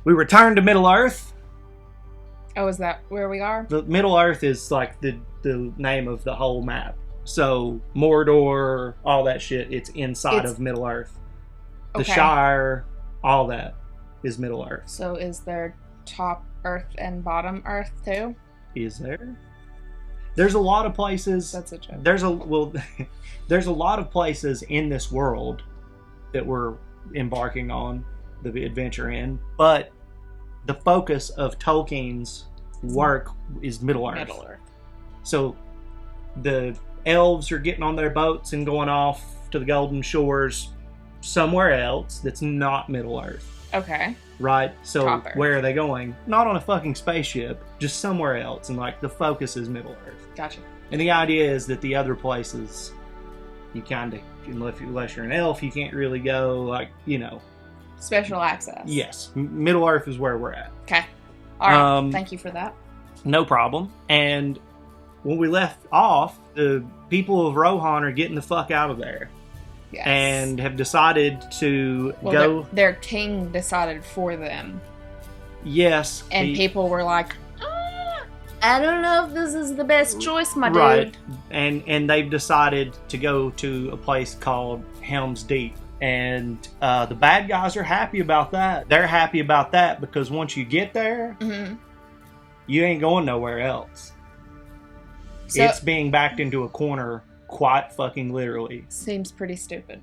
We return to Middle Earth. Oh, is that where we are? The Middle Earth is like the name of the whole map. So Mordor, all that shit, it's inside of Middle Earth. The Shire, all that is Middle Earth. So is there top Earth and bottom Earth too? Is there? There's a lot of places. That's a joke. There's a lot of places in this world that we're embarking on the adventure in, but the focus of Tolkien's work is Middle Earth. Middle Earth. So the elves are getting on their boats and going off to the Golden Shores somewhere else that's not Middle Earth. Okay. Right? So where are they going? Not on a fucking spaceship, just somewhere else. And like the focus is Middle Earth. Gotcha. And the idea is that the other places, you kind of, unless you're an elf, you can't really go, like, you know. Special access. Yes. Middle Earth is where we're at. Okay. All right. Thank you for that. No problem. And when we left off, the people of Rohan are getting the fuck out of there. Yes. And have decided to go. Their king decided for them. Yes. And people were like, I don't know if this is the best choice, my dude. Right. And they've decided to go to a place called Helm's Deep. And the bad guys are happy about that. They're happy about that because once you get there, you ain't going nowhere else. So, it's being backed into a corner quite fucking literally. Seems pretty stupid.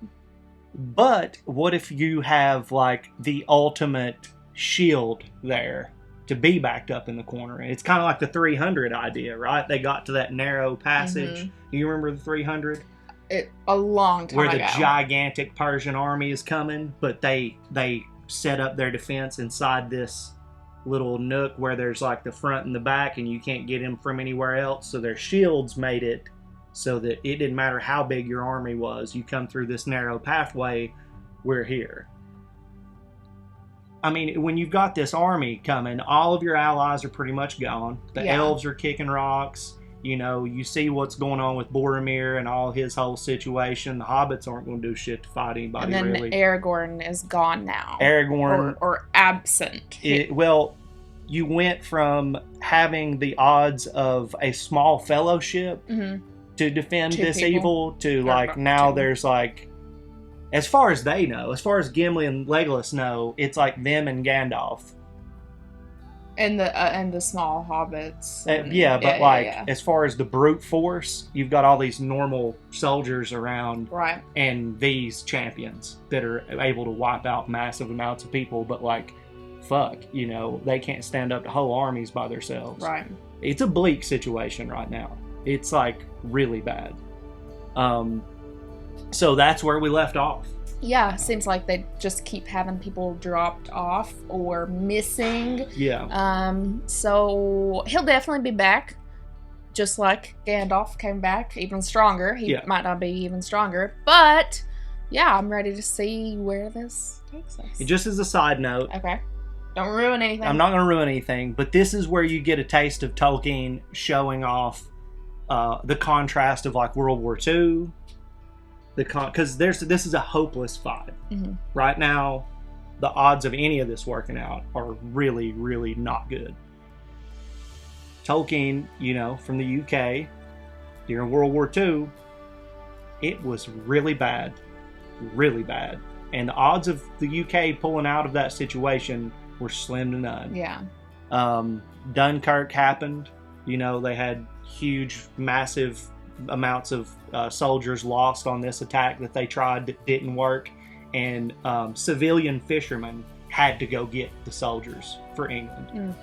But what if you have like the ultimate shield there to be backed up in the corner? It's kind of like the 300 idea, right? They got to that narrow passage. Do you remember the 300? A long time ago. Where the gigantic Persian army is coming, but they set up their defense inside this little nook where there's like the front and the back and you can't get in from anywhere else. So their shields made it so that it didn't matter how big your army was. You come through this narrow pathway, we're here. I mean, when you've got this army coming, all of your allies are pretty much gone. The elves are kicking rocks. You know, you see what's going on with Boromir and all his whole situation. The hobbits aren't going to do shit to fight anybody, really. And then really. Aragorn is gone now. Aragorn. Or absent. Well, you went from having the odds of a small fellowship to defend this evil to like now there's like, as far as they know, as far as Gimli and Legolas know, it's like them and Gandalf. And the small hobbits. As far as the brute force, you've got all these normal soldiers around, right? And these champions that are able to wipe out massive amounts of people. But like, fuck, you know, they can't stand up to whole armies by themselves. Right. It's a bleak situation right now. It's like really bad. So that's where we left off. Yeah, seems like they just keep having people dropped off or missing. Yeah. So he'll definitely be back, just like Gandalf came back, even stronger. He might not be even stronger, but yeah, I'm ready to see where this takes us. Just as a side note. Okay. Don't ruin anything. I'm not going to ruin anything, but this is where you get a taste of Tolkien showing off the contrast of like World War II. Because this is a hopeless fight. Right now, the odds of any of this working out are really, really not good. Tolkien, you know, from the UK, during World War II, it was really bad. Really bad. And the odds of the UK pulling out of that situation were slim to none. Yeah. Dunkirk happened. You know, they had huge, massive amounts of soldiers lost on this attack that they tried that didn't work, and civilian fishermen had to go get the soldiers for England.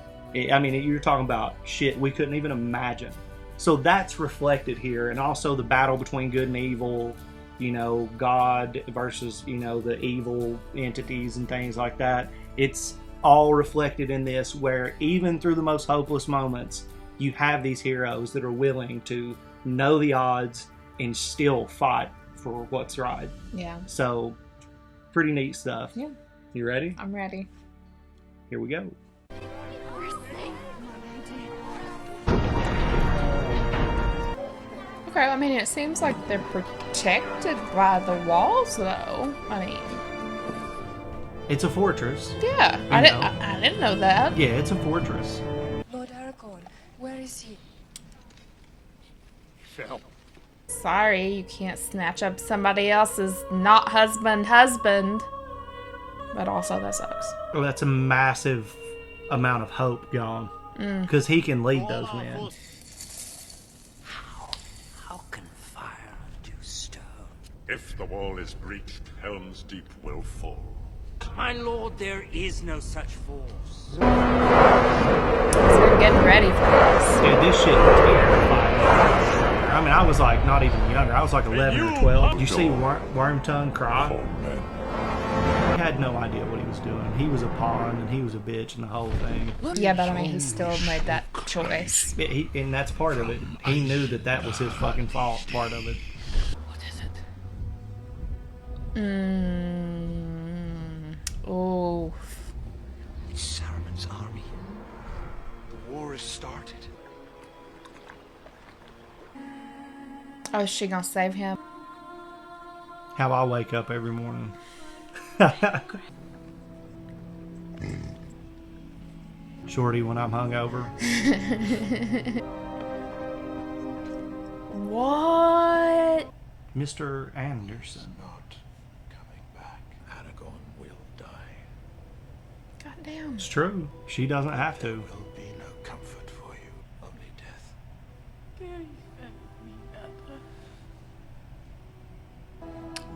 I mean, you're talking about shit we couldn't even imagine. So that's reflected here, and also the battle between good and evil, you know, God versus, you know, the evil entities and things like that. It's all reflected in this, where even through the most hopeless moments, you have these heroes that are willing to know the odds and still fight for what's right. Yeah. So, pretty neat stuff. Yeah. You ready? I'm ready. Here we go. Okay, I mean, it seems like they're protected by the walls, though. I mean... It's a fortress. Yeah, I didn't know that. Yeah, it's a fortress. Lord Aragorn, where is he? Fell. Sorry, you can't snatch up somebody else's not husband. But also, that sucks. Well, that's a massive amount of hope gone. Because he can lead those men. How can fire do stone? If the wall is breached, Helm's Deep will fall. My lord, there is no such force. So we're getting ready for this. Dude, this shit terrified me. I mean, I was like not even younger. I was like 11 or 12. Did you see Wormtongue cry? He had no idea what he was doing. He was a pawn and he was a bitch and the whole thing. Yeah, but I mean, he still made that choice. And that's part of it. He knew that that was his fucking fault, part of it. What is it? Oh. It's Saruman's army. The war is started. Oh, is she gonna save him? How I wake up every morning. Shorty when I'm hungover. What? Mr. Anderson. Not coming back. Aragorn will die. Goddamn. It's true. She doesn't have to. There will be no comfort for you. Only death.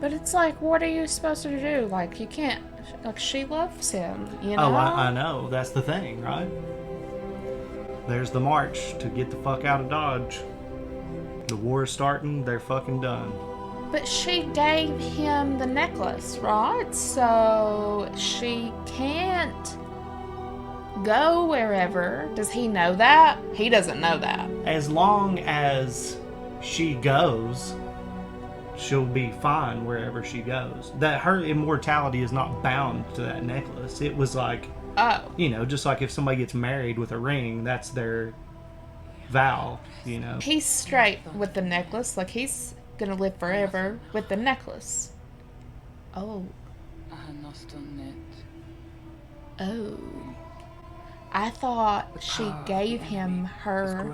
But it's like, what are you supposed to do? Like, you can't. Like, she loves him, you know? Oh, I know. That's the thing, right? There's the march to get the fuck out of Dodge. The war is starting. They're fucking done. But she gave him the necklace, right? So she can't go wherever. Does he know that? He doesn't know that. As long as she goes, she'll be fine wherever she goes. That her immortality is not bound to that necklace. It was like, Oh. you know, just like if somebody gets married with a ring, that's their vow, you know. He's straight with the necklace. Like, he's gonna live forever with the necklace. Oh. Oh. I thought she gave him her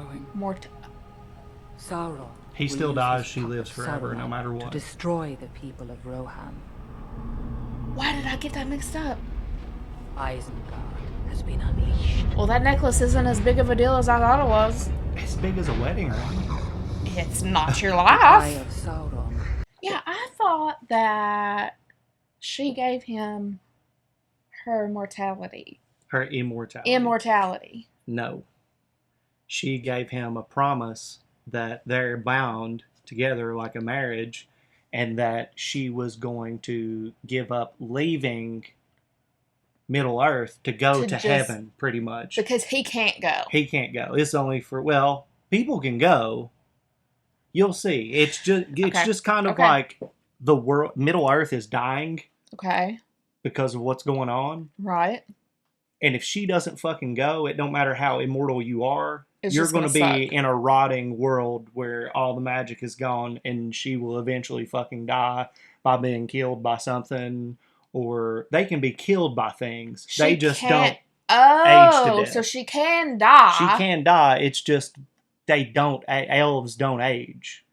Sauron. He still dies, she lives forever, no matter To what. destroy the people of Rohan. Why did I get that mixed up? Isengard has been unleashed. Well, that necklace isn't as big of a deal as I thought it was. As big as a wedding ring. It's not your Eye life. of Sauron. Yeah, I thought that she gave him her mortality. Her immortality. Immortality. No. She gave him a promise that they're bound together like a marriage, and that she was going to give up leaving Middle Earth to go to heaven, pretty much. Because he can't go. He can't go. It's only for, well, people can go. You'll see. It's just kind of like the world. Middle Earth is dying Okay. because of what's going on. Right. And if she doesn't fucking go, it don't matter how immortal you are. It's You're just going to gonna be suck. in a rotting world where all the magic is gone, and she will eventually fucking die by being killed by something, or they can be killed by things. They just don't age to death. So she can die. She can die. It's just they don't. Elves don't age.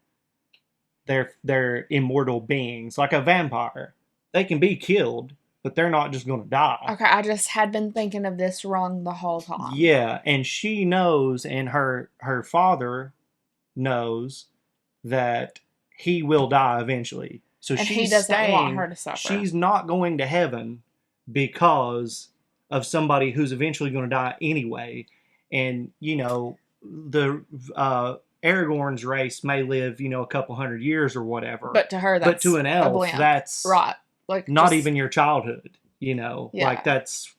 They're immortal beings, like a vampire. They can be killed, but they're not just going to die. Okay, I just had been thinking of this wrong the whole time. Yeah, and she knows, and her father knows that he will die eventually. So And she's he doesn't saying want her to suffer. she's not going to heaven because of somebody who's eventually going to die anyway. And, you know, the Aragorn's race may live, you know, a couple hundred years or whatever. But to her, that's but to an elf, blimp. that's right. Like not just- even your childhood, you know. Yeah. Like that's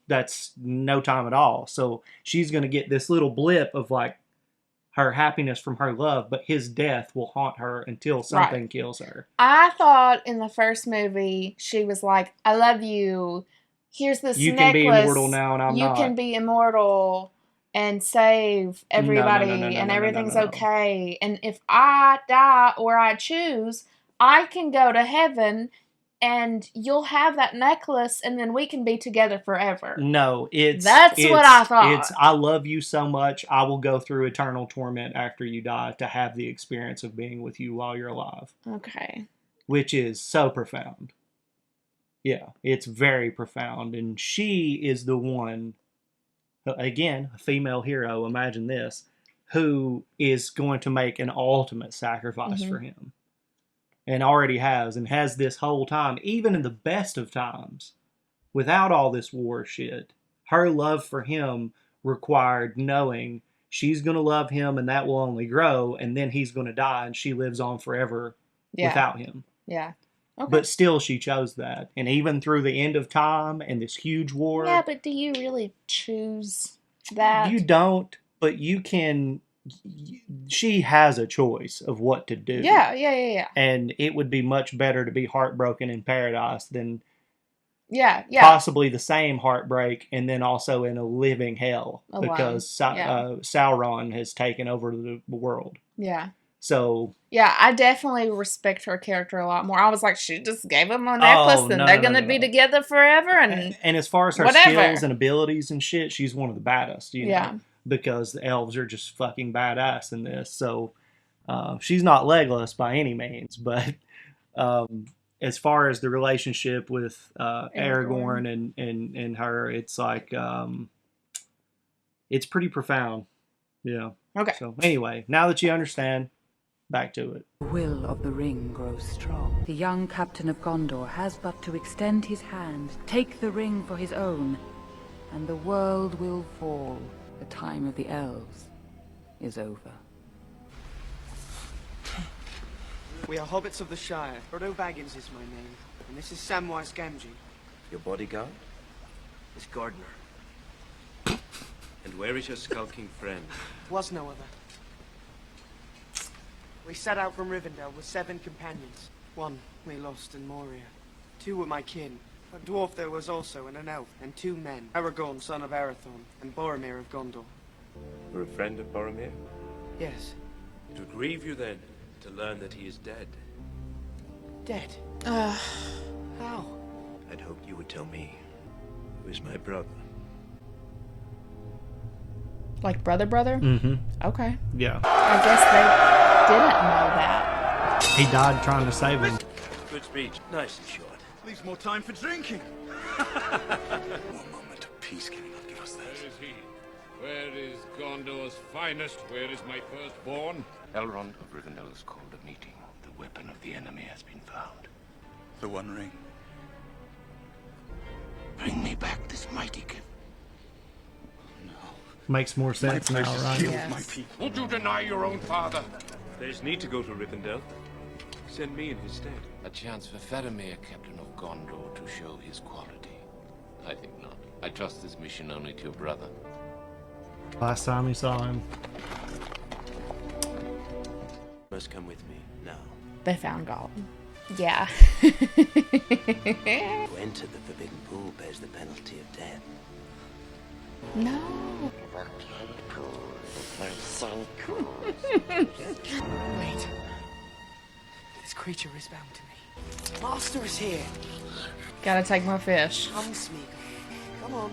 no time at all. So she's going to get this little blip of like her happiness from her love, but his death will haunt her until something kills her. I thought in the first movie she was like, "I love you. Here's this You necklace. can be immortal now, and I'm you not. can be immortal and save everybody, and no, everything's no. okay. And if I die or I choose, I can go to heaven and you'll have that necklace, and then we can be together forever. No, That's what I thought. I love you so much, I will go through eternal torment after you die to have the experience of being with you while you're alive. Okay. Which is so profound. Yeah, it's very profound. And she is the one, again, a female hero, imagine this, who is going to make an ultimate sacrifice for him. And already has, and has this whole time, even in the best of times, without all this war shit. Her love for him required knowing she's going to love him and that will only grow, and then he's going to die and she lives on forever without him. Yeah. Okay. But still, she chose that. And even through the end of time and this huge war... Yeah, but do you really choose that? You don't, but you can... She has a choice of what to do. Yeah. And it would be much better to be heartbroken in paradise than... Yeah. Possibly the same heartbreak and then also in a living hell. Alone. Because Sauron has taken over the world. Yeah. So... Yeah, I definitely respect her character a lot more. I was like, she just gave him a necklace and they're going to be together forever. And as far as her skills and abilities and shit, she's one of the baddest, you know? Because the elves are just fucking badass in this. So she's not Legolas by any means, but as far as the relationship with Aragorn and her, it's like, it's pretty profound. Yeah. Okay. So anyway, now that you understand, back to it. The will of the ring grows strong. The young captain of Gondor has but to extend his hand, take the ring for his own, and the world will fall. The time of the elves is over. We are hobbits of the Shire. Frodo Baggins is my name, and this is Samwise Gamgee. Your bodyguard? This gardener. And where is your skulking friend? Was no other. We set out from Rivendell with 7 companions. 1 we lost in Moria. 2 were my kin. A dwarf there was also, and an elf, and 2 men. Aragorn, son of Arathorn, and Boromir of Gondor. You're a friend of Boromir? Yes. It would grieve you then to learn that he is dead. Dead? How? I'd hoped you would tell me. Who is my brother? Like brother? Mm-hmm. Okay. Yeah. I guess they didn't know that. He died trying to save him. Good speech. Nice and short. Leaves more time for drinking. One moment of peace can you not give us that? Where is he? Where is Gondor's finest? Where is my firstborn? Elrond of Rivendell has called a meeting. The weapon of the enemy has been found. The One Ring. Bring me back this mighty gift. Makes more sense now, right? Yes. My people. Would you deny your own father? There's need to go to Rivendell. Send me in his stead. A chance for Faramir, captain of Gondor, to show his quality. I think not. I trust this mission only to your brother. Last time you saw him. Must come with me now. They found Gollum. Yeah. Who enter the Forbidden Pool bears the penalty of death. No. Wait. This creature is bound to me. Master is here. Gotta take my fish. Come, Smeagol. Come on.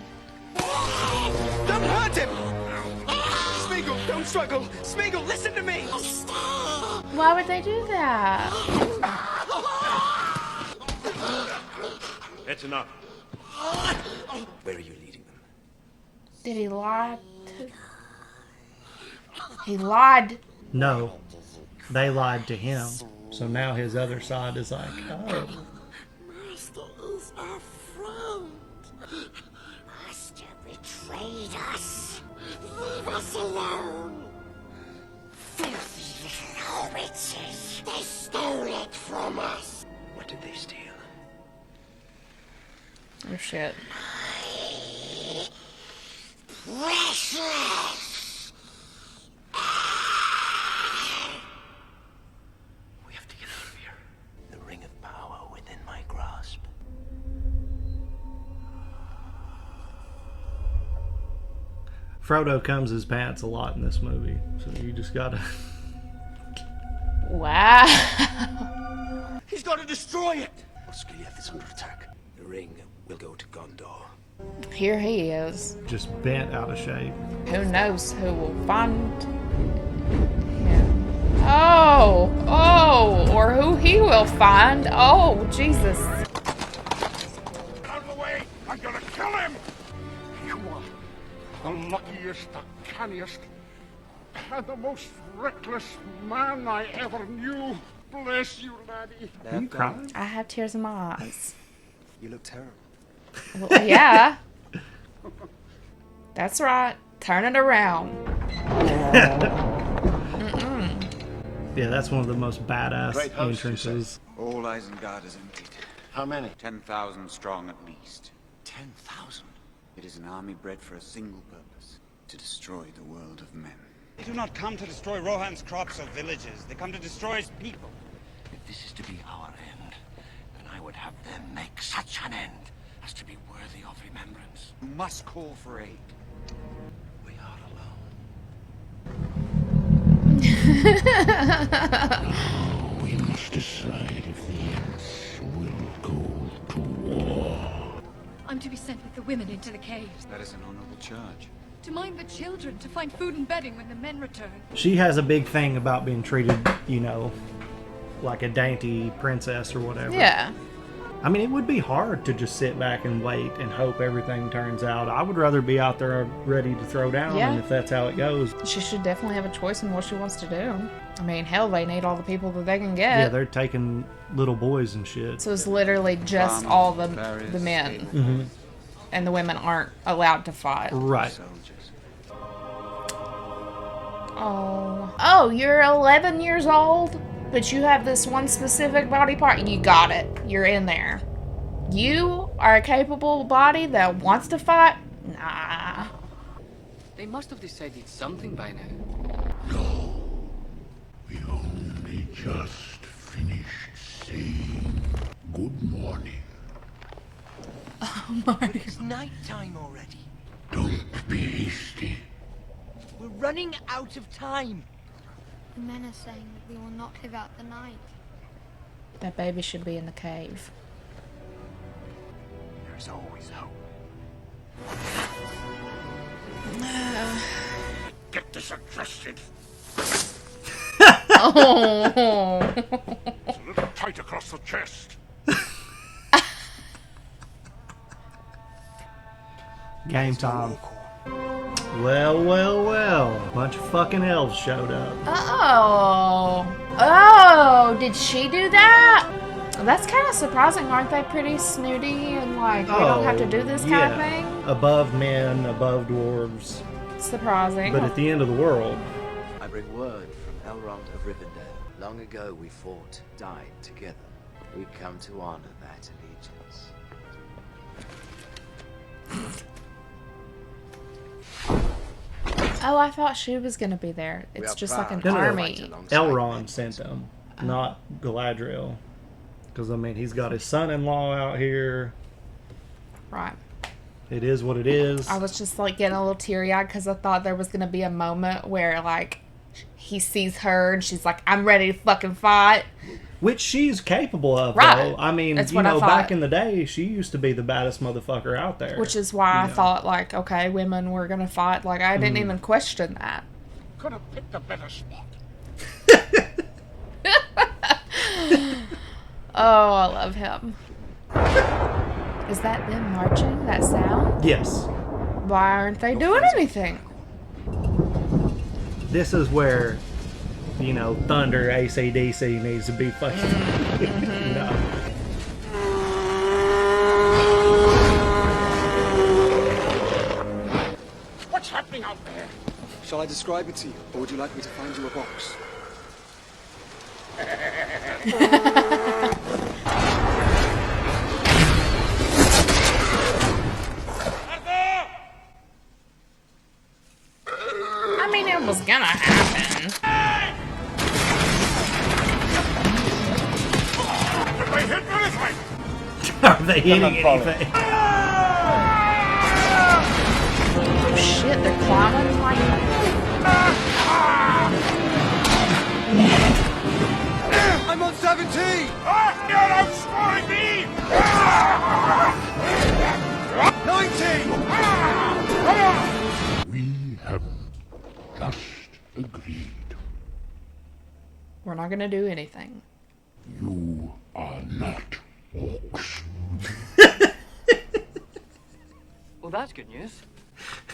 Don't hurt him! Smeagol, don't struggle! Smeagol, listen to me! Why would they do that? That's enough. Where are you leading them? Did he lie to... He lied. No. They lied to him. So now his other side is like, oh. Master is our friend. Master betrayed us. Leave us alone. Filthy little hobbitses. They stole it from us. What did they steal? Oh shit. Precious. We have to get out of here. The ring of power within my grasp. Frodo comes his pants a lot in this movie. So you just gotta... Wow. He's got to destroy it. Osgiliath is under attack. The ring will go to Gondor. Here he is. Just bent out of shape. Who knows who will find him? Oh, or who he will find. Oh, Jesus. Out of the way! I'm gonna kill him! You are the luckiest, the canniest, and the most reckless man I ever knew. Bless you, laddie. Are you crying? I have tears in my eyes. You look terrible. Well, yeah. That's right. Turn it around. Yeah, that's one of the most badass Great host, entrances. All Isengard is emptied. How many? 10,000 strong at least. 10,000. It is an army bred for a single purpose: to destroy the world of men. They do not come to destroy Rohan's crops or villages. They come to destroy his people. If this is to be our end, then I would have them make such an end as to be worthy of remembrance. You must call for aid. We are alone. We must decide if the Ents will go to war. I'm to be sent with the women into the caves. That is an honorable charge. To mind the children, to find food and bedding when the men return. She has a big thing about being treated, you know, like a dainty princess or whatever. Yeah. I mean, it would be hard to just sit back and wait and hope everything turns out. I would rather be out there ready to throw down, Yeah. and if that's how it goes. She should definitely have a choice in what she wants to do. I mean, hell, they need all the people that they can Yeah, get. they're taking little boys and shit. So it's literally just all the men. Mm-hmm. And the women aren't allowed to fight. Right. Soldiers. Oh, you're 11 years old, but you have this one specific body part. You got it. You're in there. You are a capable body that wants to fight? Nah. They must have decided something by now. No. We only just finished saying good morning. It's night time already. Don't be hasty. We're running out of time. The men are saying that we will not live out the night. That baby should be in the cave. There's always hope. Get this adjusted. Oh. It's a little tight across the chest. Game time. Well. Bunch of fucking elves showed up. Oh, did she do that? That's kind of surprising. Aren't they pretty snooty and like, we don't have to do this kind of thing? Above men, above dwarves. Surprising. But at the end of the world. I bring word from Elrond of Rivendell. Long ago we fought, died together. We come to honor that allegiance. Oh, I thought she was gonna be there. It's just like an army. Elrond sent them, not Galadriel. Because, I mean, he's got his son-in-law out here. Right. It is what it is. I was just like getting a little teary-eyed because I thought there was gonna be a moment where like he sees her and she's like, I'm ready to fucking fight. Which she's capable of, right. though. I mean, that's you know, back in the day, she used to be the baddest motherfucker out there. Which is why I thought, like, okay, women were gonna fight. Like, I didn't even question that. Could have picked a better spot. Oh, I love him. Is that them marching? That sound? Yes. Why aren't they doing anything? This is where, you know, Thunder AC/DC needs to be fucking. No. What's happening out there? Shall I describe it to you, or would you like me to find you a box? I mean, it was gonna happen. Are they hitting anything? Oh shit, they're climbing like... I'm on 17! You're outscoring me! Just agreed. We're not gonna do anything. You are not orcs. Well, that's good news.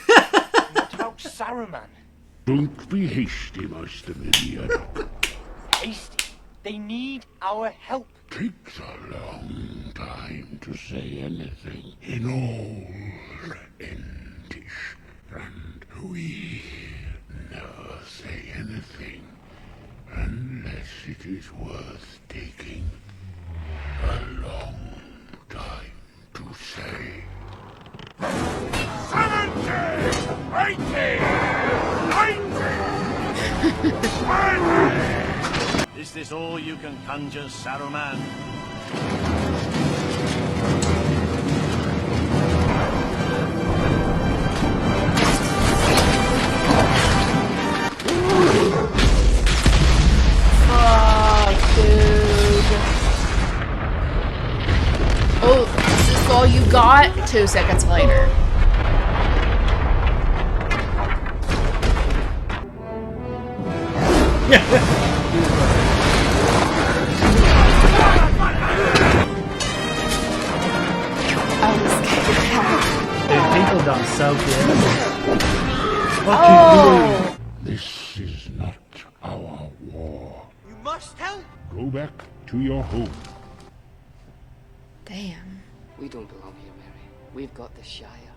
What about Saruman? Don't be hasty, Master Minion. Hasty. They need our help. Takes a long time to say anything in all Entish, and we never say anything unless it is worth taking a long time to say. 70! 80! 90! Is this all you can conjure, Saruman? Fuck, dude. Oh, this is all you got? 2 seconds later. Dude, people got so good. Oh! This is not our war. You must help. Go back to your home. Damn. We don't belong here, Mary. We've got the Shire.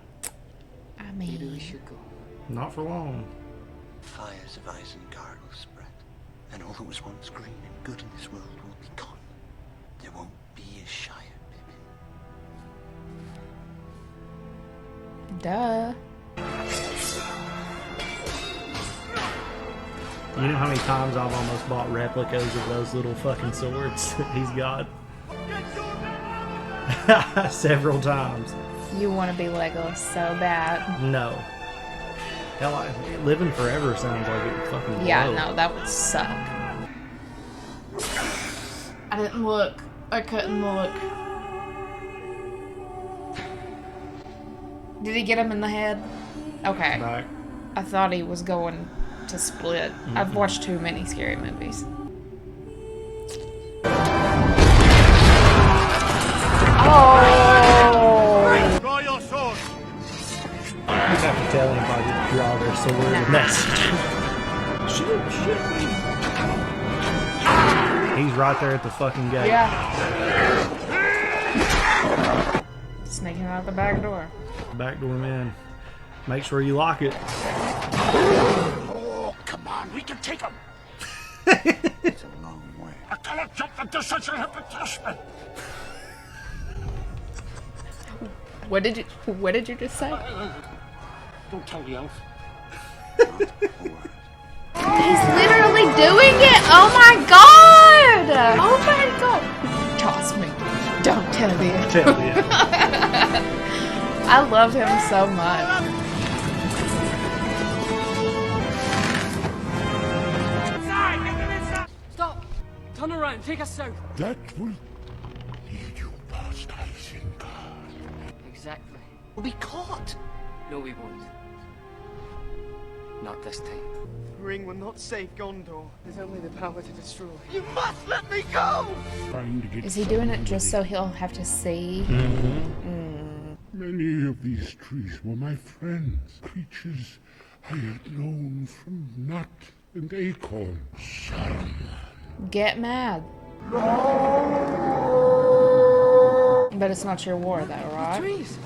I mean... Maybe we should go. Not for long. Fires of Isengard will spread, and all that was once green and good in this world will be gone. There won't be a Shire, Pippin. Duh. You know how many times I've almost bought replicas of those little fucking swords that he's got? Several times. You want to be Legolas so bad. No. Hell, living forever sounds like it would fucking blow. Yeah, no, that would suck. I didn't look. I couldn't look. Did he get him in the head? Okay. Right. I thought he was going to split. I've watched too many scary movies. Oh! Draw your sword! You have to tell anybody to draw their sword and message. Shit. He's right there at the fucking gate. Yeah. Sneaking out the back door. Backdoor man. Make sure you lock it. Oh, come on, we can take him. It's a long way. I cannot jump the distance you have to trust me. What did you just say? Don't tell the elf. He's literally doing it! Oh my god! Oh my god! Trust me. Don't tell me. Tell me. I love him so much. Stop! Turn around, take us south. That will lead you past Isengard. Exactly. We'll be caught. No, we won't. Not this time. The ring will not save Gondor. There's only the power to destroy. You must let me go! Is he doing it just so he'll have to see? Many of these trees were my friends, creatures I had known from nut and acorn. Get mad. But it's not your war though, right? Trees.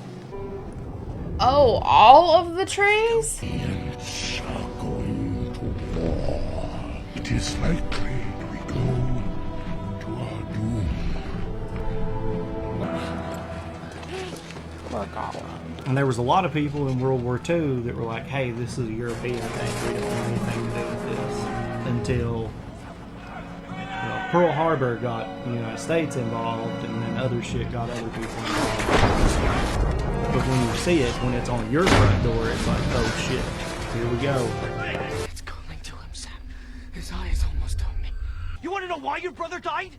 Oh, all of the trees? Ents are going to war. It is likely we go to our doom. Poor Gollum. And there was a lot of people in World War II that were like, hey, this is a European thing. We don't want anything to do with this. Until Pearl Harbor got the United States involved, and then other shit got other people involved. But when you see it, when it's on your front door, it's like, oh shit, here we go. It's calling to him, Sam. His eye is almost on me. You want to know why your brother died?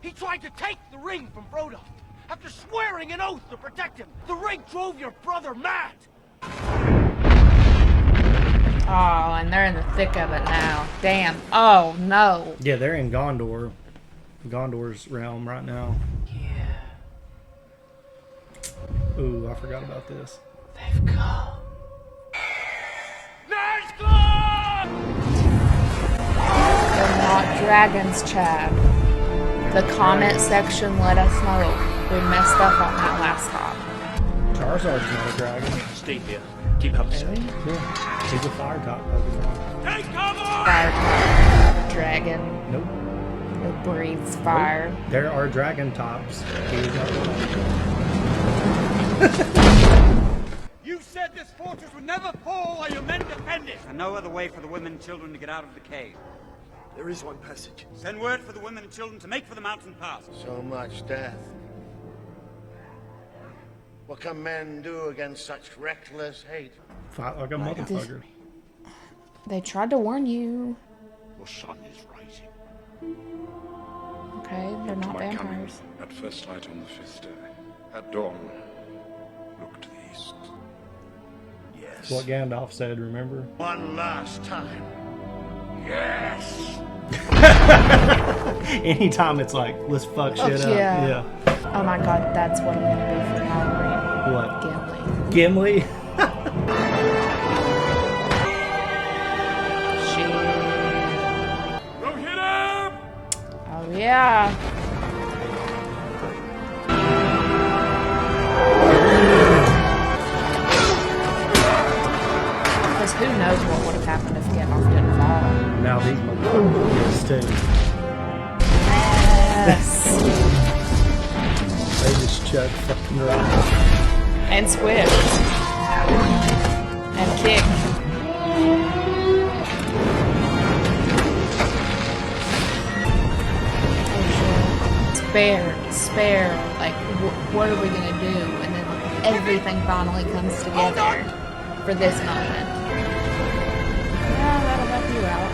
He tried to take the ring from Frodo. After swearing an oath to protect him, the ring drove your brother mad. Oh, in the thick of it now. Damn. Oh, no. Yeah, they're in Gondor. Gondor's realm right now. Yeah. Ooh, I forgot about this. They've come. Nice glove! They're not dragons, Chad. The comment section let us know we messed up on that last time. Charizard's not a dragon. Stay here. Keep up, sir. Yeah. He's a fire type Pokemon. Take cover! Fire type dragon. Nope. It breathes fire. Nope. There are dragon types. He is not one. You said this fortress would never fall while your men defend it! And no other way for the women and children to get out of the cave. There is one passage. Send word for the women and children to make for the mountain pass. So much death. What can men do against such reckless hate? Fight like a motherfucker. They tried to warn you. The sun is rising. Okay, they're not My coming vampires. at first light on the 5th day. At dawn, look to the east. Yes. That's what Gandalf said, remember? One last time. Yes! Anytime it's like, let's fuck shit up. Yeah. Oh my god, that's what I'm gonna be for Halloween. What? Gimli. Gimli? Shit. Go hit him! Oh yeah. Because who knows what would have happened if Gandalf didn't fall. Now these motherfuckers too. Yes. They just chug fucking rocks. And squish. And kick. Spare. Like, what are we gonna do? And then everything finally comes together for this moment. Yeah, that'll help you out.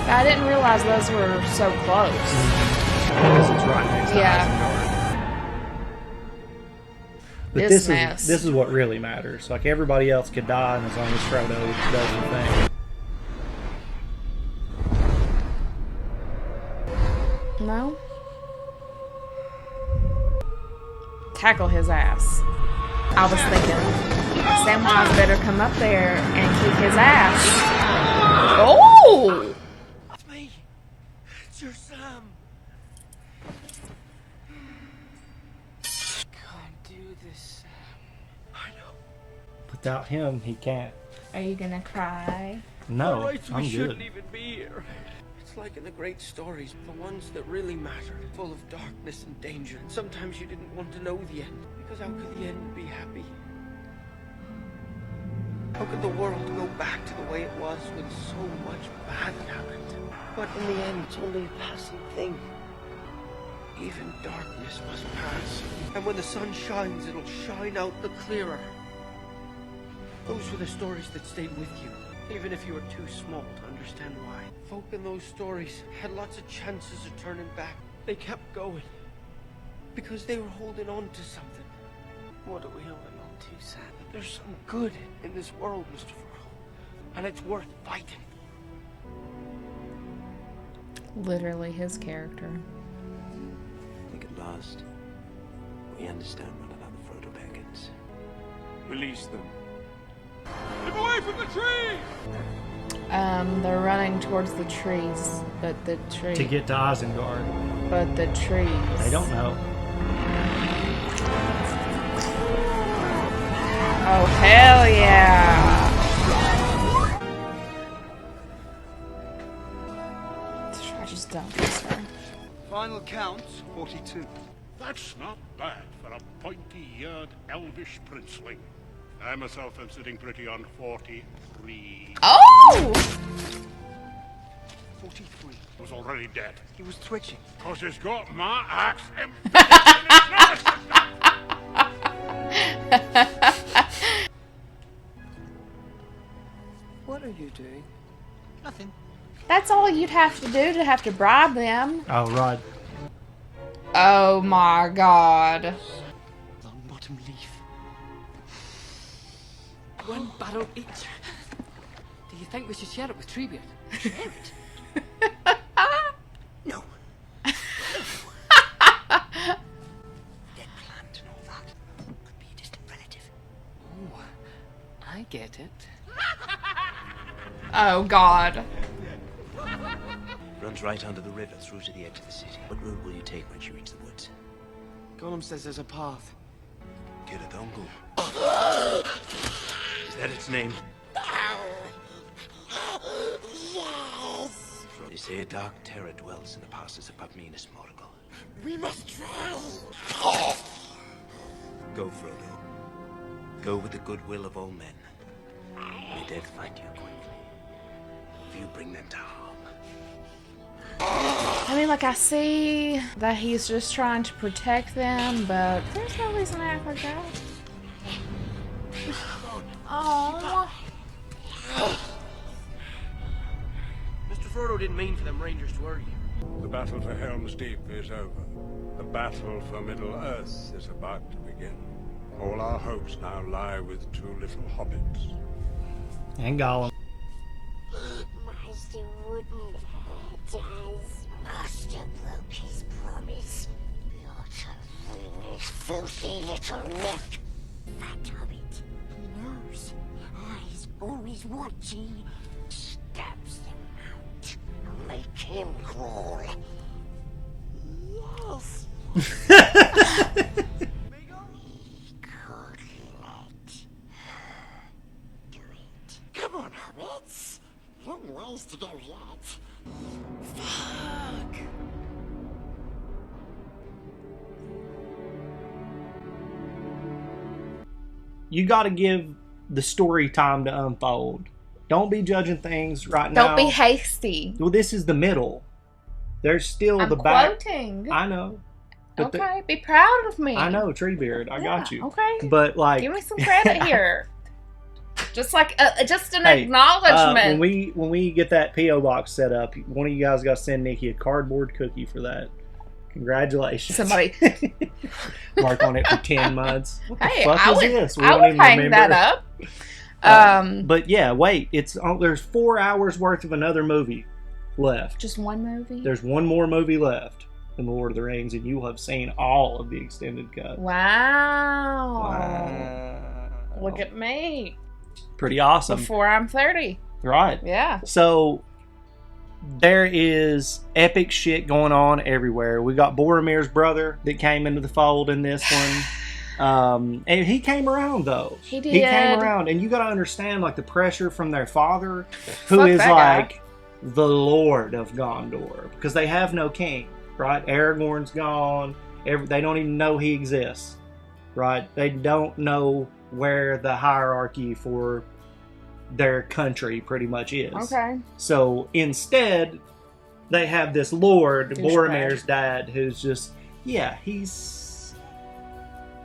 I didn't realize those were so close. Because it's right next to Yeah. But This this is what really matters. Like, everybody else could die, and as long as Frodo does the thing. No? Tackle his ass. I was thinking, Samwise better come up there and kick his ass. Oh! It's me. It's your Sam. Can't do this, Sam. I know. Without him, he can't. Are you gonna cry? No, All right, I'm we good. shouldn't even be here. It's like in the great stories, the ones that really mattered, full of darkness and danger. And sometimes you didn't want to know the end, because how could the end be happy? How could the world go back to the way it was when so much bad happened? But in the end, it's only a passing thing. Even darkness must pass. And when the sun shines, it'll shine out the clearer. Those were the stories that stayed with you, even if you were too small to understand why. Folk in those stories had lots of chances of turning back. They kept going, because they were holding on to something. What are we holding on to, Sam? That there's some good in this world, Mr. Frodo, and it's worth fighting. Literally his character. I think at last we understand one another, Frodo Baggins. Release them. Keep away from the tree! They're running towards the trees, but the tree. To get to Isengard. But the trees. They don't know. Oh, hell yeah! I just don't trust her. Final count, 42. That's not bad for a pointy-eared elvish princeling. I myself am sitting pretty on 43. Oh! 43. Was already dead. He was twitching. Cause he's got my axe What are you doing? Nothing. That's all you'd have to do to have to bribe them. Oh, right. Oh my god. Longbottom leaf. One barrel each. Do you think we should share it with Treebeard? Share it? No. Dead plant and all that. Could be a distant relative. Oh, I get it. Oh, God. Runs right under the river through to the edge of the city. What route will you take once you reach the woods? Gollum says there's a path. Get a dongle. Is that its name? Yes! They say a dark terror dwells in the passes above Minas Morgul. We must try! Go, Frodo. Go with the goodwill of all men. May death find you quickly. If you bring them to harm. I mean, like, I see that he's just trying to protect them, but there's no reason to act like that. Oh. Mr. Frodo didn't mean for them rangers to hurt you. The battle for Helm's Deep is over. The battle for Middle-earth is about to begin. All our hopes now lie with two little hobbits. And Gollum. Master wouldn't hurt us. Master broke his promise. Lotr his filthy little neck. That hobbit, he knows. He's always watching. Stabs them out. Make him crawl. Yes. We could let do it. Come on, hobbits. Long ways to go yet. Fuck. You got to give the story time to unfold. Don't be judging things right now. Don't be hasty. Well, this is the middle. There's still I'm the back. quoting. I know. But Okay, be proud of me. I know, Treebeard. I got you. Okay. But like, give me some credit here. Just like just an acknowledgement. When we get that PO box set up, one of you guys got to send Nikki a cardboard cookie for that. Congratulations. Somebody mark on it for 10 months. What the hey, fuck is this? I would hang that up. But yeah, wait. There's 4 hours worth of another movie left. Just one movie? There's one more movie left in The Lord of the Rings, and you will have seen all of the extended cut. Wow. Look at me. Pretty awesome. Before I'm 30. Right. Yeah. So there is epic shit going on everywhere. We got Boromir's brother that came into the fold in this one. And he came around though. He did. He came around, and you got to understand like the pressure from their father, who is like the Lord of Gondor, because they have no king. Right? Aragorn's gone. They don't even know he exists. Right? They don't know where the hierarchy for their country pretty much is. Okay. So instead, they have this Lord, Boromir's dad, who's just, he's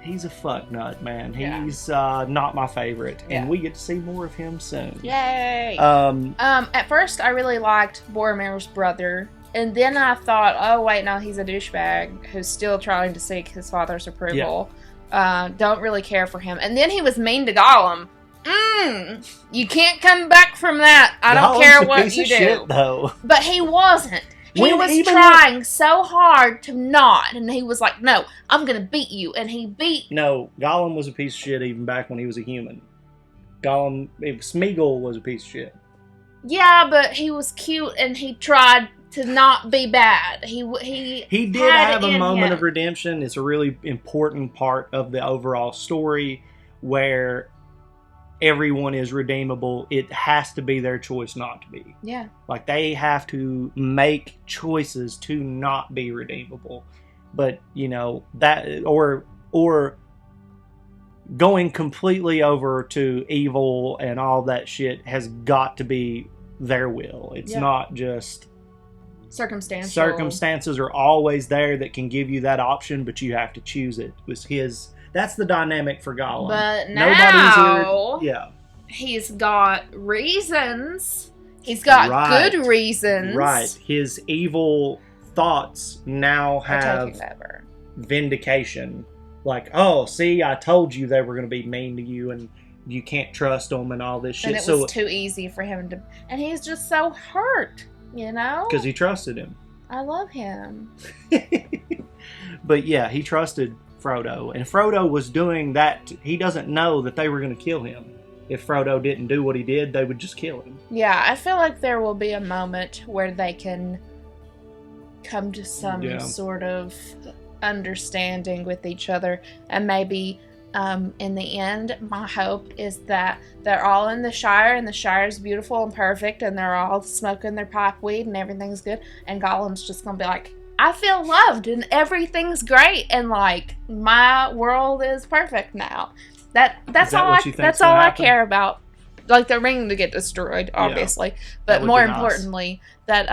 a fuck nut, man. He's not my favorite, and we get to see more of him soon. Yay! At first, I really liked Boromir's brother. And then I thought, oh, wait, no, he's a douchebag who's still trying to seek his father's approval. Don't really care for him. And then he was mean to Gollum. You can't come back from that. I don't care what you do. Shit, though. But he wasn't. He was trying so hard to not. And he was like, no, I'm going to beat you. And he beat... No, Gollum was a piece of shit even back when he was a human. Smeagol was a piece of shit. Yeah, but he was cute and he tried to not be bad. He did have a moment of redemption. It's a really important part of the overall story where everyone is redeemable. It has to be their choice not to be. Yeah. Like they have to make choices to not be redeemable. But, that or going completely over to evil and all that shit has got to be their will. It's not just circumstances. Circumstances are always there that can give you that option, but you have to choose it. That's the dynamic for Gollum. But now, he's got reasons. He's got good reasons. Right. His evil thoughts now have vindication. Like, oh, see, I told you they were going to be mean to you, and you can't trust him and all this shit. And it was too easy for him to... And he's just so hurt, you know? Because he trusted him. I love him. But yeah, he trusted Frodo. And Frodo was doing that. He doesn't know that they were going to kill him. If Frodo didn't do what he did, they would just kill him. Yeah, I feel like there will be a moment where they can come to some sort of understanding with each other. And maybe in the end, my hope is that they're all in the Shire, and the Shire is beautiful and perfect, and they're all smoking their pipe weed, and everything's good. And Gollum's just going to be like, I feel loved, and everything's great, and like, my world is perfect now. That's all I care about. Like the ring to get destroyed, obviously, but more importantly, that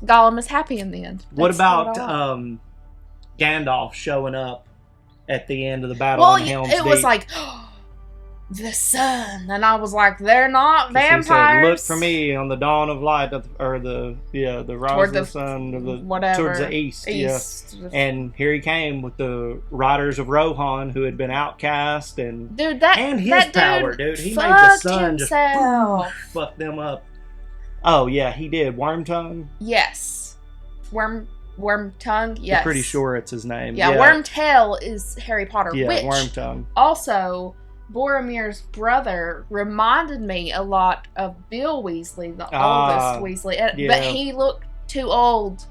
Gollum is happy in the end. What about Gandalf showing up at the end of the battle on Helm's Deep? It was like, the sun, and I was like, they're not vampires. He said, look for me on the dawn of light, or the rise of the sun, or towards the east. Yeah. And here he came with the riders of Rohan, who had been outcast, and dude, and his power, dude. He made the sun just fuck them up. Oh yeah, he did. Wormtongue. Yes, Wormtongue. Yes, I'm pretty sure it's his name. Yeah, Wormtail is Harry Potter. Yeah, which Wormtongue. Also, Boromir's brother reminded me a lot of Bill Weasley, the oldest Weasley. But he looked too old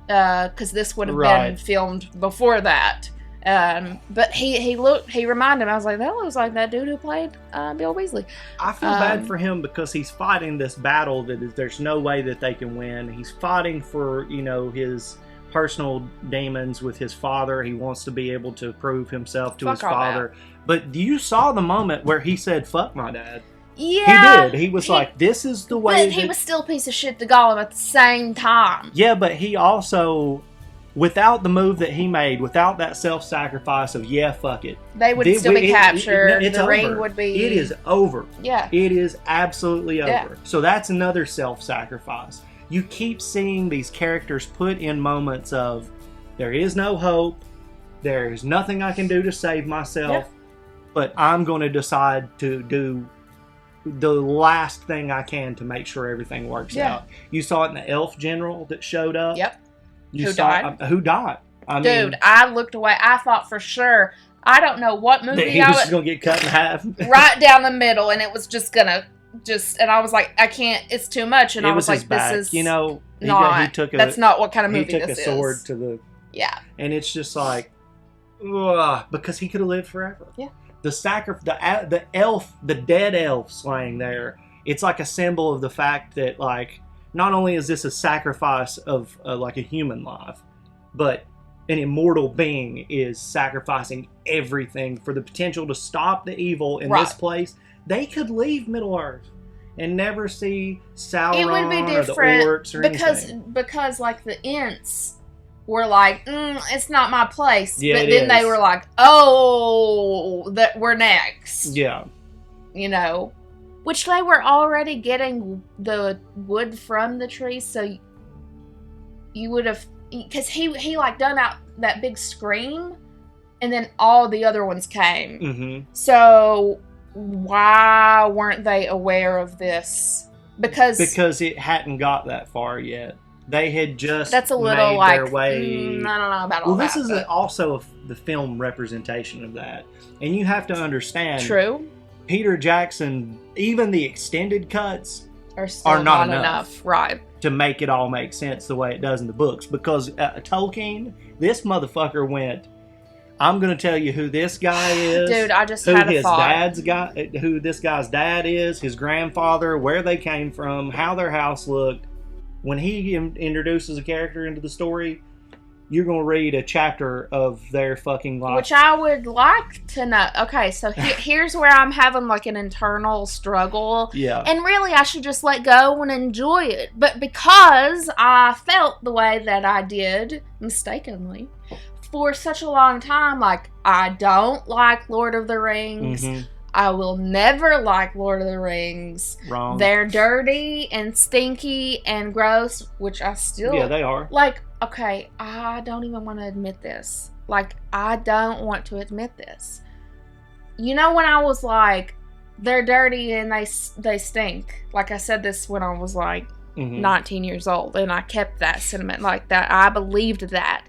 because this would have been filmed before that. But he reminded me. I was like, that looks like that dude who played Bill Weasley. I feel bad for him because he's fighting this battle that there's no way that they can win. He's fighting for, his personal demons with his father. He wants to be able to prove himself to his father. But you saw the moment where he said, fuck my dad. Yeah. He did. He was like, this is the way. But he was still a piece of shit to Gollum at the same time. Yeah, but he also, without the move that he made, without that self-sacrifice of, fuck it. They would still be captured. The ring would be... It is over. Yeah. It is absolutely over. So that's another self-sacrifice. You keep seeing these characters put in moments of, there is no hope. There is nothing I can do to save myself. But I'm going to decide to do the last thing I can to make sure everything works out. You saw it in the elf general that showed up. Yep. Who died? I mean, I looked away. I thought for sure. I don't know what movie he was going to get cut in half. Right down the middle, and it was just going to and I was like, I can't. It's too much. And I was like, this is not. That's not what kind of movie this is. He took a sword to the. Yeah. And it's just like, ugh, because he could have lived forever. Yeah. The elf, the dead elf slaying there, it's like a symbol of the fact that, like, not only is this a sacrifice of like a human life, but an immortal being is sacrificing everything for the potential to stop the evil in this place. They could leave Middle Earth and never see Sauron or the orcs or anything. Because like the Ents were like, it's not my place. Yeah, but then they were like, oh, that we're next. Yeah. Which they were already getting the wood from the trees, so you would have, because he like done out that big scream, and then all the other ones came. Mm-hmm. So why weren't they aware of this? Because it hadn't got that far yet. They had just that's a little made like their way. I don't know about all that. Well, this is also the film representation of that, and you have to understand. True. Peter Jackson, even the extended cuts are not enough, right? To make it all make sense the way it does in the books, because Tolkien, this motherfucker went, I'm going to tell you who this guy is. Dude, I just had a thought. Who this guy's dad is, his grandfather, where they came from, how their house looked. When he introduces a character into the story, you're going to read a chapter of their fucking life. Which I would like to know. Okay, so here's where I'm having like an internal struggle. Yeah. And really, I should just let go and enjoy it. But because I felt the way that I did, mistakenly, for such a long time, like, I don't like Lord of the Rings. Mm-hmm. I will never like Lord of the Rings. Wrong. They're dirty and stinky and gross, which I still... Yeah, they are. Like, okay, I don't even want to admit this. Like, I don't want to admit this. You know when I was like, they're dirty and they stink. Like I said this when I was like 19 years old, and I kept that sentiment like that. I believed that.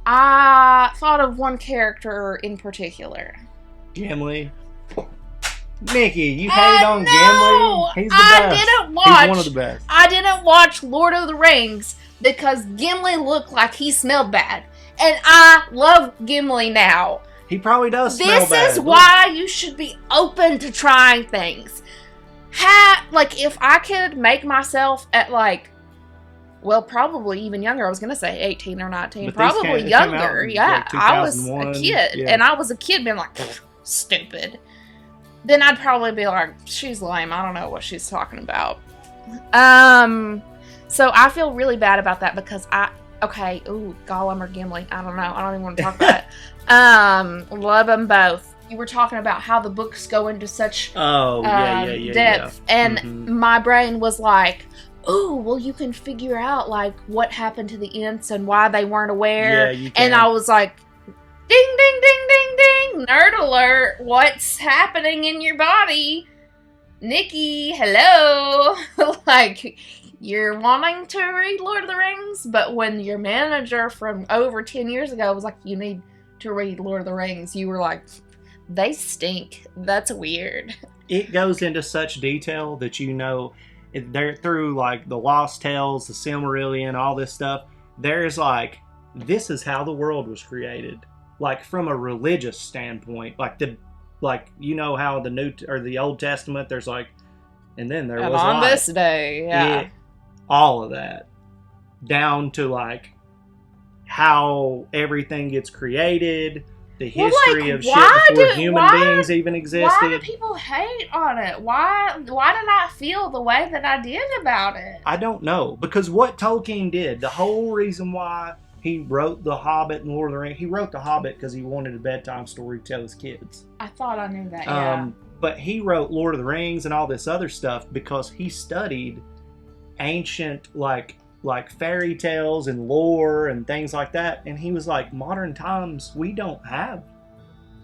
I thought of one character in particular. Gimli. Nikki, you hate on Gimli? He's the best. He's one of the best. I didn't watch Lord of the Rings because Gimli looked like he smelled bad. And I love Gimli now. He probably does smell bad. This is why you should be open to trying things. Like, if I could make myself at, like, well, probably even younger. I was going to say 18 or 19. But probably younger. Yeah. Like I was a kid. Yeah. And I was a kid being like, stupid. Then I'd probably be like, she's lame. I don't know what she's talking about. So I feel really bad about that because Gollum or Gimli. I don't know. I don't even want to talk about it. Love them both. You were talking about how the books go into such depth. And my brain was like, oh, well, you can figure out, like, what happened to the Ents and why they weren't aware. Yeah, you can. And I was like, ding, ding, ding, ding, ding. Nerd alert. What's happening in your body? Nikki, hello. Like, you're wanting to read Lord of the Rings, but when your manager from over 10 years ago was like, you need to read Lord of the Rings, you were like, they stink. That's weird. It goes into such detail that they're through, like, the Lost Tales, the Silmarillion, all this stuff. There's, like, this is how the world was created. Like, from a religious standpoint. Like, how the Old Testament, there's, like, and then there was on light. This day, yeah. All of that. Down to, like, how everything gets created, the history of shit before human beings even existed. Why do people hate on it? Why did I feel the way that I did about it? I don't know. Because what Tolkien did, the whole reason why he wrote The Hobbit and Lord of the Rings, he wrote The Hobbit because he wanted a bedtime story to tell his kids. I thought I knew that, yeah. But he wrote Lord of the Rings and all this other stuff because he studied ancient, like fairy tales and lore and things like that, and he was like, modern times we don't have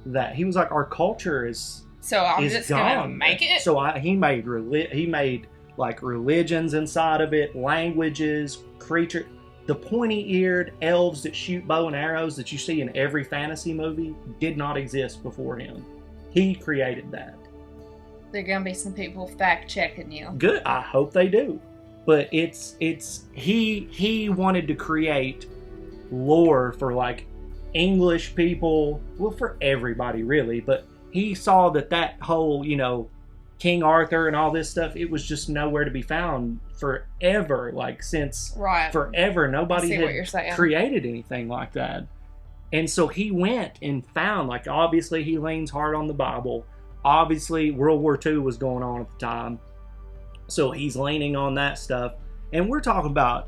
that. He was like, our culture is just gone. Gonna make it. So he made like religions inside of it, languages, creature. The pointy-eared elves that shoot bow and arrows that you see in every fantasy movie did not exist before him. He created that. There are gonna be some people fact checking you. Good. I hope they do. But he wanted to create lore for, like, English people, well, for everybody really, but he saw that whole, King Arthur and all this stuff, it was just nowhere to be found forever, like, since forever. Nobody had created anything like that. And so he went and found, like, obviously he leans hard on the Bible. Obviously World War II was going on at the time. So he's leaning on that stuff. And we're talking about,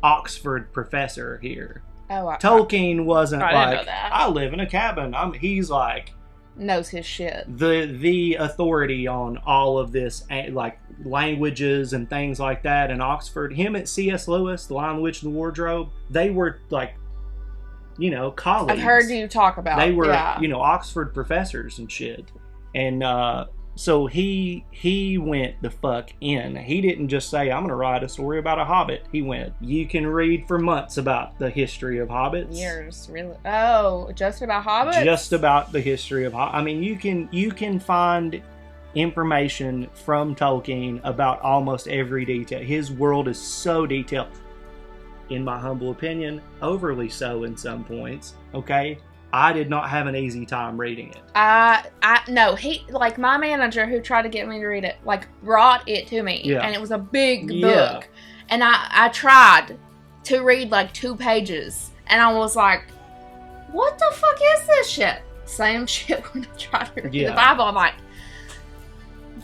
Oxford professor here. Tolkien wasn't like, I live in a cabin. He's like... knows his shit. The authority on all of this, like, languages and things like that in Oxford. Him at C.S. Lewis, The Lion, the Witch, and the Wardrobe, they were, like, colleagues. I've heard you talk about. They were, Oxford professors and shit. And, so he went the fuck in. He didn't just say, I'm going to write a story about a hobbit. He went, you can read for months about the history of hobbits. Years, really? Oh, just about hobbits? Just about the history of hobbits. I mean, you can find information from Tolkien about almost every detail. His world is so detailed. In my humble opinion, overly so in some points. Okay? I did not have an easy time reading it. No, he, like, my manager who tried to get me to read it, like, brought it to me. Yeah. And it was a big book. And I tried to read, like, 2 pages. And I was like, what the fuck is this shit? Same shit when I tried to read the Bible. I'm like,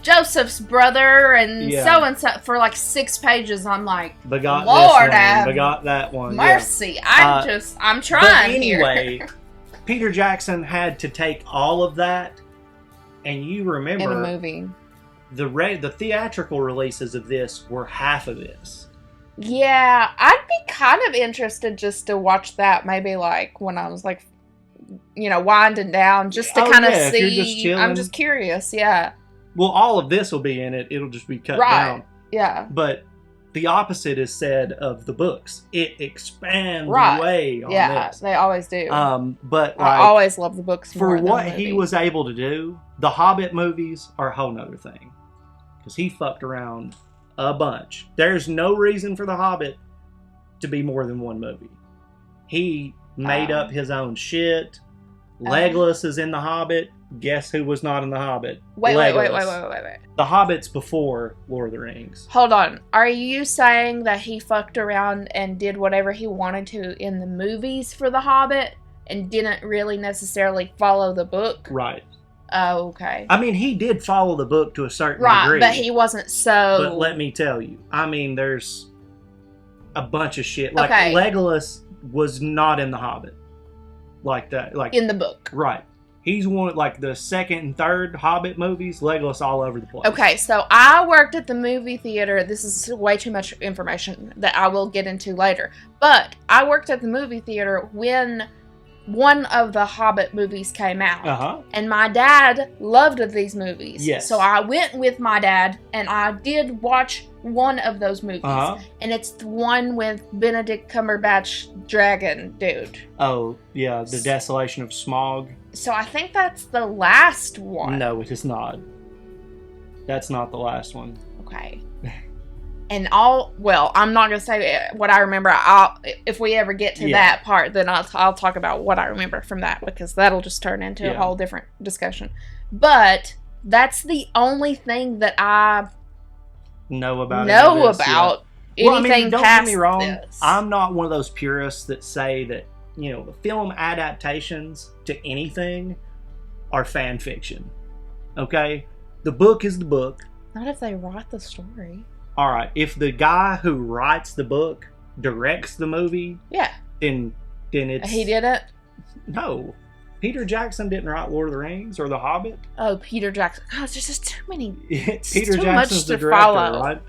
Joseph's brother and so for like 6 pages. I'm like, begot Lord, this one, begot that one. Mercy. Yeah. I'm trying. But anyway, here. Peter Jackson had to take all of that, and you remember in a movie. The theatrical releases of this were half of this. Yeah, I'd be kind of interested just to watch that maybe like when I was like winding down just to kind of see. If you're just chilling. I'm just curious, yeah. Well, all of this will be in it. It'll just be cut down. Yeah. But the opposite is said of the books. It expands way on this. Yeah, they always do. But I always love the books for more than what the he movie. was able to do. The Hobbit movies are a whole nother thing, because he fucked around a bunch. There's no reason for the Hobbit to be more than one movie. He made up his own shit. Legolas is in the Hobbit. Guess who was not in the Hobbit? Wait. The Hobbit's before Lord of the Rings. Hold on. Are you saying that he fucked around and did whatever he wanted to in the movies for The Hobbit and didn't really necessarily follow the book? Right. Oh, okay. I mean, he did follow the book to a certain degree. But he wasn't so... But let me tell you. I mean, there's a bunch of shit. Like, Legolas was not in The Hobbit. Like that. Like in the book. Right. He's one, like the second and third Hobbit movies, Legolas all over the place. Okay, so I worked at the movie theater. This is way too much information that I will get into later. But I worked at the movie theater when one of the Hobbit movies came out. And my dad loved these movies. Yes. So I went with my dad and I did watch one of those movies. And it's the one with Benedict Cumberbatch dragon dude. Oh, yeah, The Desolation of Smaug. So I think that's the last one. No, it is not. That's not the last one. Okay. And I'm not going to say what I remember. If we ever get to that part, then I'll talk about what I remember from that, because that'll just turn into a whole different discussion. But that's the only thing that I know about. Anything don't past get me wrong. this. I'm not one of those purists that say that, the film adaptations to anything are fan fiction. Okay? The book is the book. Not if they write the story. All right. If the guy who writes the book directs the movie, then it's... He did it? No. Peter Jackson didn't write Lord of the Rings or The Hobbit. Oh, Peter Jackson. God, there's just too many. Peter Jackson's the director, right?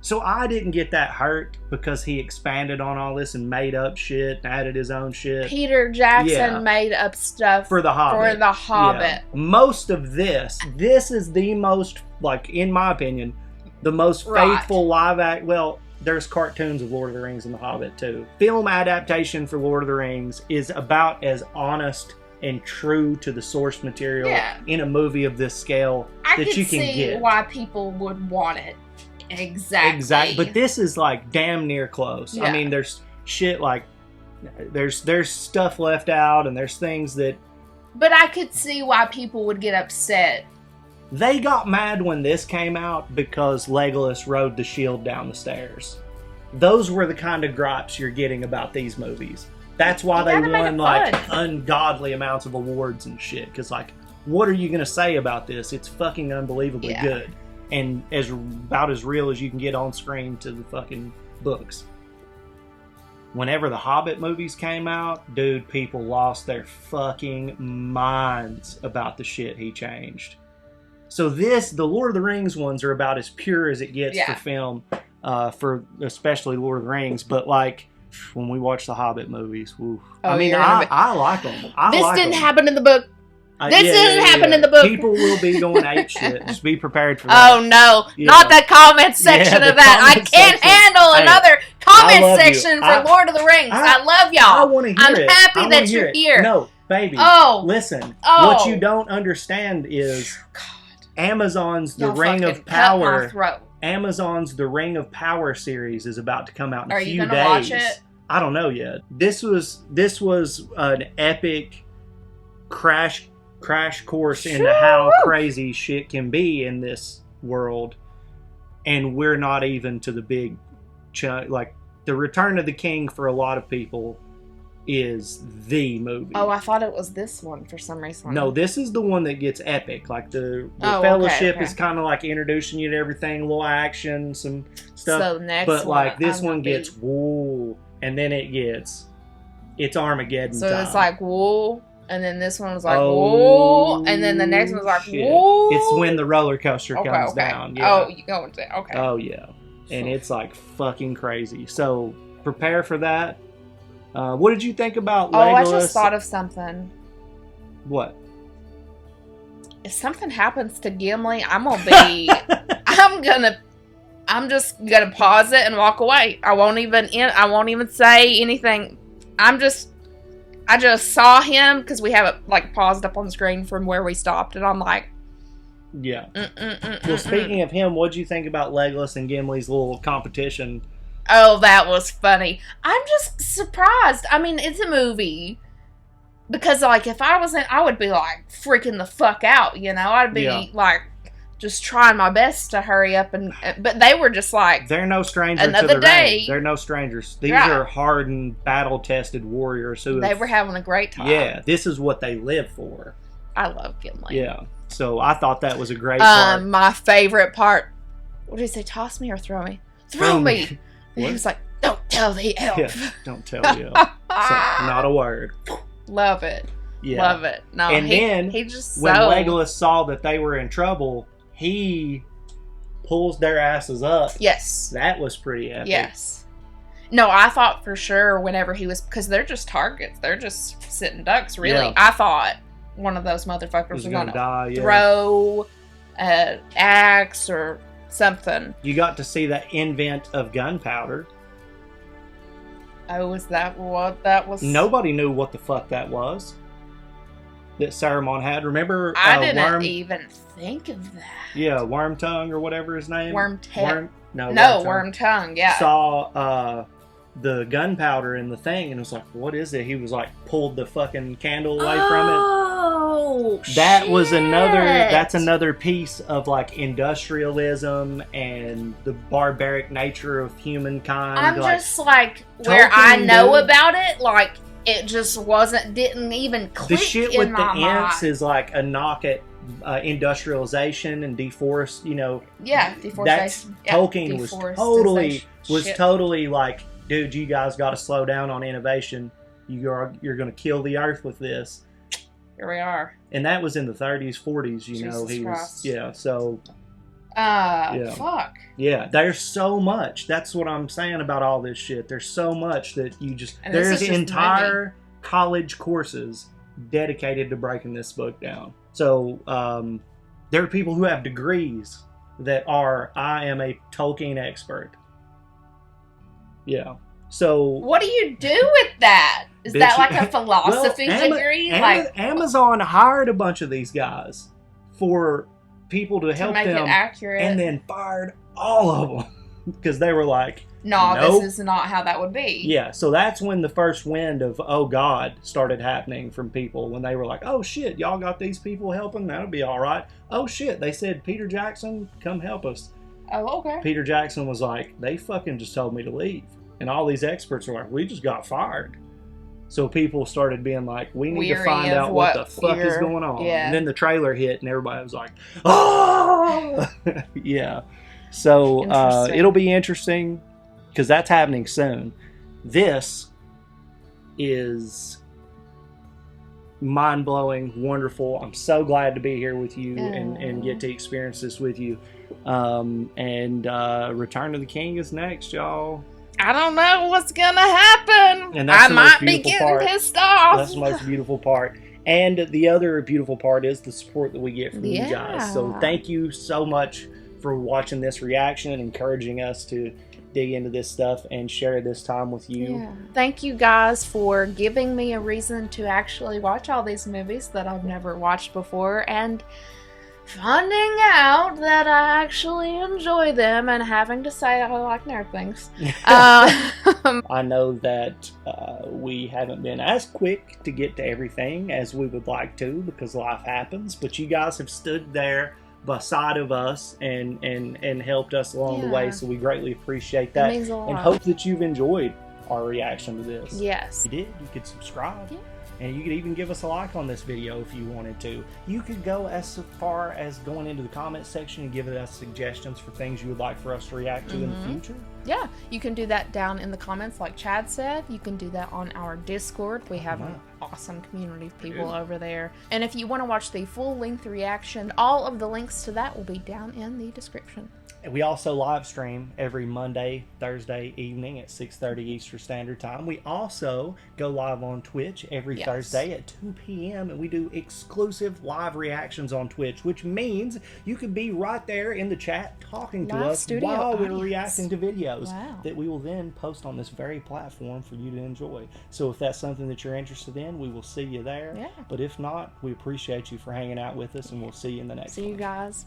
So I didn't get that hurt because he expanded on all this and made up shit and added his own shit. Peter Jackson made up stuff for The Hobbit. Yeah. Most of this is the most, like, in my opinion, the most faithful live act. Well, there's cartoons of Lord of the Rings and The Hobbit too. Film adaptation for Lord of the Rings is about as honest and true to the source material in a movie of this scale that you can get. I can see why people would want it. Exactly. But this is like damn near close. I mean, there's shit like there's stuff left out, and there's things that. But I could see why people would get upset. They got mad when this came out because Legolas rode the shield down the stairs. Those were the kind of gripes you're getting about these movies. That's why they won like ungodly amounts of awards and shit. Because like, what are you gonna say about this? It's fucking unbelievably good. And about as real as you can get on screen to the fucking books. Whenever the Hobbit movies came out, dude, people lost their fucking minds about the shit he changed. So the Lord of the Rings ones are about as pure as it gets for film, for especially Lord of the Rings. But like, when we watch the Hobbit movies, I like them. This didn't happen in the book. This didn't happen in the book. People will be going ape shit. Just be prepared for that. Oh no, not the comment section of that. I can't handle another comment section for Lord of the Rings. I love y'all. I want to hear it. I'm happy that you're here. No, baby. Listen. What you don't understand is Amazon's The Ring of Power. Amazon's The Ring of Power series is about to come out in a few days. Are you gonna watch it? I don't know yet. This was an epic crash course into how crazy shit can be in this world, and we're not even to the big like the Return of the King for a lot of people is the movie. Oh, I thought it was this one for some reason. No, this is the one that gets epic. Like the Fellowship is kind of like introducing you to everything, little action, some stuff. So next but like this one gets whoa, and then it's Armageddon. So time. It's like whoa. And then this one was like, whoa. And then the next one was like, whoa. It's when the roller coaster comes down. Yeah. Oh, you going to, okay. Oh, yeah. And it's like fucking crazy. So prepare for that. What did you think about Legolas? I just thought of something. What? If something happens to Gimli, I'm just gonna pause it and walk away. I won't even say anything. I just saw him because we have it like paused up on the screen from where we stopped, and I'm like, yeah. Well, speaking of him, what'd you think about Legolas and Gimli's little competition? Oh, that was funny. I'm just surprised. I mean, it's a movie. Because, like, if I wasn't, I would be, like, freaking the fuck out, you know? I'd be, like, just trying my best to hurry up. But they were just, like... They're no strangers to the ring. They're no strangers. These are hardened, battle-tested warriors who They were having a great time. Yeah, this is what they live for. I love Gimli. Yeah. So, I thought that was a great part. My favorite part... What did he say? Toss me or throw me? Throw me! And he was like, don't tell the elf. Yeah, don't tell the elf. So, not a word. Love it. Yeah. Love it. No, and then he just when Legolas saw that they were in trouble, he pulls their asses up. Yes. That was pretty epic. Yes. No, I thought for sure whenever he was... Because they're just targets. They're just sitting ducks, really. Yeah. I thought one of those motherfuckers was going to throw an axe or something. You got to see the invent of gunpowder. Oh, is that what that was? Nobody knew what the fuck that was. That Saruman had. Remember? I didn't even think of that. Yeah, Wormtongue or whatever his name. Wormtongue. Yeah. Saw the gunpowder in the thing and was like, "What is it?" He was like, pulled the fucking candle away from it. Oh, that shit. Was another. That's another piece of like industrialism and the barbaric nature of humankind. I'm just like where I know about it, like. It just didn't even click. The shit with the Ents is like a knock at industrialization and deforestation. Yeah, deforestation. Tolkien was totally like, dude, you guys got to slow down on innovation. You're going to kill the earth with this. Here we are. And that was in the 30s, 40s. Jesus Christ. So. Fuck. Yeah, there's so much. That's what I'm saying about all this shit. There's so much that you just... There's entire college courses dedicated to breaking this book down. So, there are people who have degrees that are, I am a Tolkien expert. Yeah. So... What do you do with that? Is that like a philosophy degree? Amazon hired a bunch of these guys for... people to help make them it accurate. And then fired all of them because they were like, nope. This is not how that would be. Yeah, so that's when the first wind of oh god started happening from people, when they were like, oh shit, y'all got these people helping, that'll be all right. Oh shit, they said Peter Jackson, come help us. Oh, okay. Peter Jackson was like, they fucking just told me to leave, and all these experts were like, we just got fired. So people started being like, we need to find out what the fuck is going on. Yeah. And then the trailer hit and everybody was like, oh! Yeah. So it'll be interesting because that's happening soon. This is mind-blowing, wonderful. I'm so glad to be here with you and get to experience this with you. Return to the King is next, y'all. I don't know what's gonna happen. And that's I might be getting pissed off. That's the most beautiful part. And the other beautiful part is the support that we get from you guys. So thank you so much for watching this reaction and encouraging us to dig into this stuff and share this time with you. Yeah. Thank you guys for giving me a reason to actually watch all these movies that I've never watched before, and finding out that I actually enjoy them and having to say I like nerd things. I know that we haven't been as quick to get to everything as we would like to because life happens, but you guys have stood there beside of us and helped us along the way, so we greatly appreciate that. It means a lot. And hope that you've enjoyed our reaction to this. Yes. If you did, you could subscribe. And you could even give us a like on this video if you wanted to. You could go as far as going into the comment section and giving us suggestions for things you would like for us to react to in the future. Yeah, you can do that down in the comments like Chad said. You can do that on our Discord. We have an awesome community of people over there. And if you want to watch the full-length reaction, all of the links to that will be down in the description. We also live stream every Monday, Thursday evening at 6:30 Eastern Standard Time. We also go live on Twitch every Thursday at 2 p.m. and we do exclusive live reactions on Twitch, which means you could be right there in the chat talking to us while we're reacting to videos that we will then post on this very platform for you to enjoy. So if that's something that you're interested in, we will see you there. But if not, we appreciate you for hanging out with us, and we'll see you in the next one. See you guys.